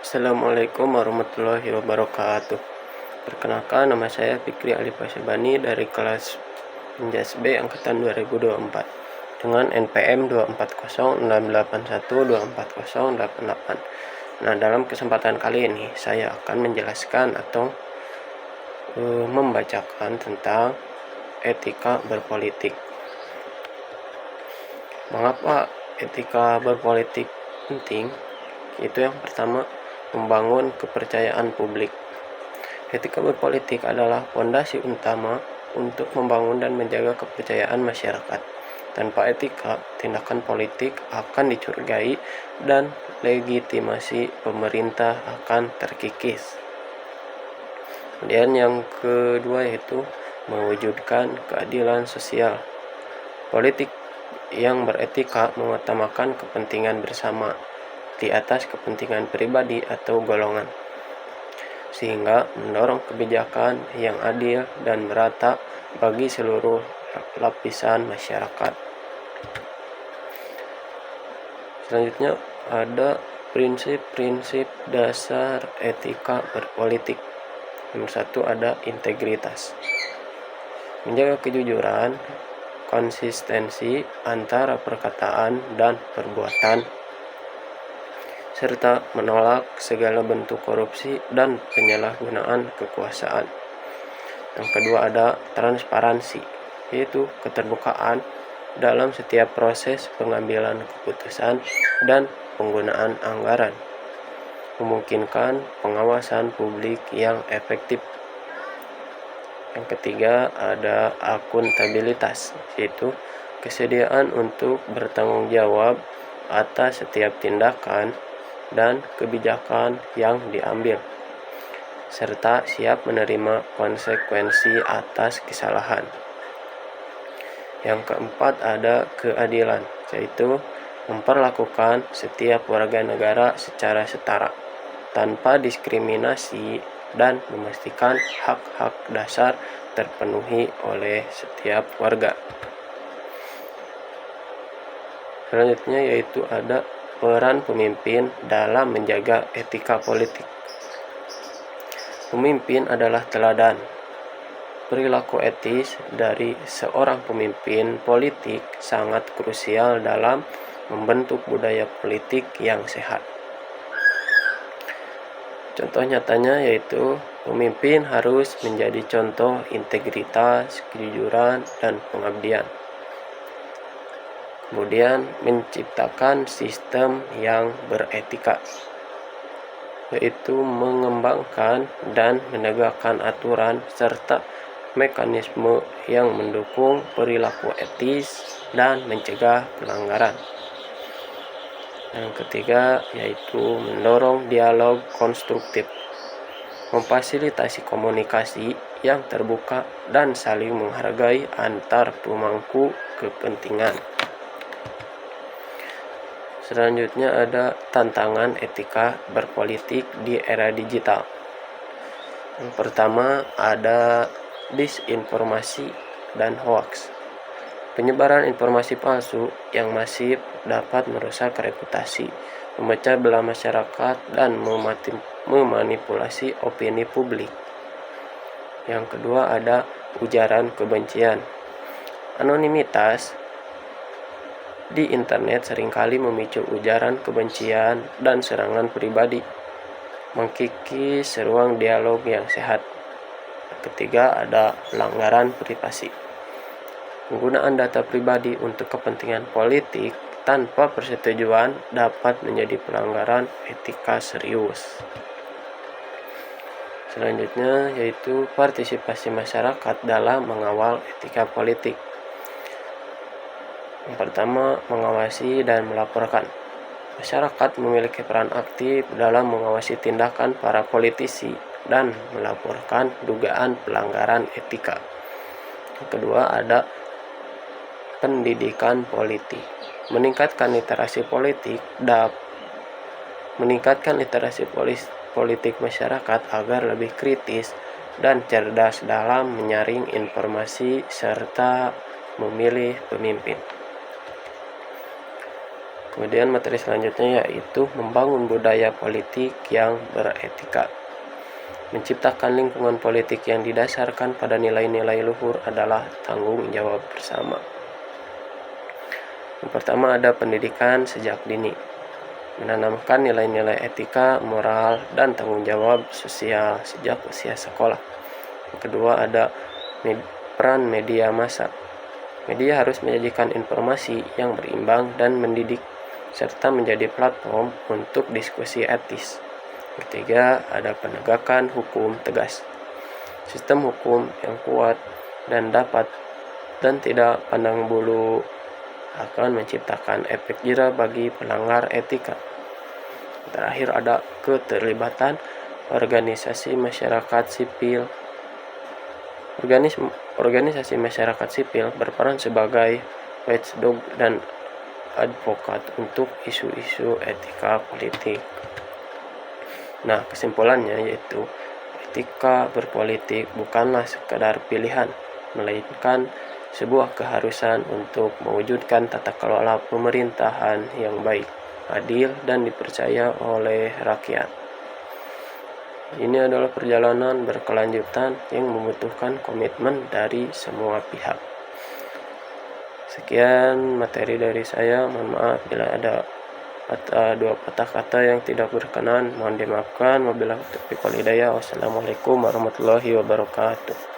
Assalamualaikum warahmatullahi wabarakatuh. Perkenalkan, nama saya Fikri Ali Pasebani dari kelas Penjas B angkatan 2024 dengan NPM 24068124088. Nah, dalam kesempatan kali ini saya akan menjelaskan atau membacakan tentang etika berpolitik. Mengapa etika berpolitik penting? Itu yang pertama, membangun kepercayaan publik. Etika berpolitik adalah fondasi utama untuk membangun dan menjaga kepercayaan masyarakat. Tanpa etika, tindakan politik akan dicurigai dan legitimasi pemerintah akan terkikis. Kemudian yang kedua yaitu mewujudkan keadilan sosial. Politik yang beretika mengutamakan kepentingan bersama di atas kepentingan pribadi atau golongan, sehingga mendorong kebijakan yang adil dan merata bagi seluruh lapisan masyarakat. Selanjutnya ada prinsip-prinsip dasar etika berpolitik. Nomor 1 ada integritas. Menjaga kejujuran, konsistensi antara perkataan dan perbuatan, serta menolak segala bentuk korupsi dan penyalahgunaan kekuasaan. Yang kedua ada transparansi, yaitu keterbukaan dalam setiap proses pengambilan keputusan dan penggunaan anggaran, memungkinkan pengawasan publik yang efektif. Yang ketiga ada akuntabilitas, yaitu kesediaan untuk bertanggung jawab atas setiap tindakan dan kebijakan yang diambil, serta siap menerima konsekuensi atas kesalahan. Yang keempat ada keadilan, yaitu memperlakukan setiap warga negara secara setara, tanpa diskriminasi, dan memastikan hak-hak dasar terpenuhi oleh setiap warga. Selanjutnya yaitu ada peran pemimpin dalam menjaga etika politik. Pemimpin adalah teladan. Perilaku etis dari seorang pemimpin politik sangat krusial dalam membentuk budaya politik yang sehat. Contoh nyatanya yaitu pemimpin harus menjadi contoh integritas, kejujuran, dan pengabdian. Kemudian menciptakan sistem yang beretika, yaitu mengembangkan dan menegakkan aturan serta mekanisme yang mendukung perilaku etis dan mencegah pelanggaran. Yang ketiga yaitu mendorong dialog konstruktif, memfasilitasi komunikasi yang terbuka dan saling menghargai antar pemangku kepentingan. Selanjutnya ada tantangan etika berpolitik di era digital. Yang pertama ada disinformasi dan hoaks. Penyebaran informasi palsu yang masif dapat merusak reputasi, memecah belah masyarakat, dan memanipulasi opini publik. Yang kedua ada ujaran kebencian. Anonimitas di internet seringkali memicu ujaran kebencian dan serangan pribadi, mengkikis ruang dialog yang sehat. Ketiga ada pelanggaran privasi. Penggunaan data pribadi untuk kepentingan politik tanpa persetujuan dapat menjadi pelanggaran etika serius. Selanjutnya yaitu partisipasi masyarakat dalam mengawal etika politik. Yang pertama, mengawasi dan melaporkan. Masyarakat memiliki peran aktif dalam mengawasi tindakan para politisi dan melaporkan dugaan pelanggaran etika. Yang kedua ada pendidikan politik. Meningkatkan literasi politik masyarakat agar lebih kritis dan cerdas dalam menyaring informasi serta memilih pemimpin. Kemudian materi selanjutnya yaitu membangun budaya politik yang beretika. Menciptakan lingkungan politik yang didasarkan pada nilai-nilai luhur adalah tanggung jawab bersama. Yang pertama ada pendidikan sejak dini. Menanamkan nilai-nilai etika, moral, dan tanggung jawab sosial sejak usia sekolah. Yang kedua ada peran media massa. Media harus menyajikan informasi yang berimbang dan mendidik, serta menjadi platform untuk diskusi etis. Ketiga, ada penegakan hukum tegas. Sistem hukum yang kuat dan tidak pandang bulu akan menciptakan efek jera bagi pelanggar etika. Terakhir ada keterlibatan organisasi masyarakat sipil. Organisasi masyarakat sipil berperan sebagai watchdog dan advokat untuk isu-isu etika politik. Nah, kesimpulannya yaitu etika berpolitik bukanlah sekadar pilihan, melainkan sebuah keharusan untuk mewujudkan tata kelola pemerintahan yang baik, adil, dan dipercaya oleh rakyat. Ini adalah perjalanan berkelanjutan yang membutuhkan komitmen dari semua pihak. Sekian materi dari saya. Mohon maaf bila ada dua patah kata yang tidak berkenan, mohon dimaafkan. Wabillahi taufiq wal hidayah. Wassalamualaikum warahmatullahi wabarakatuh.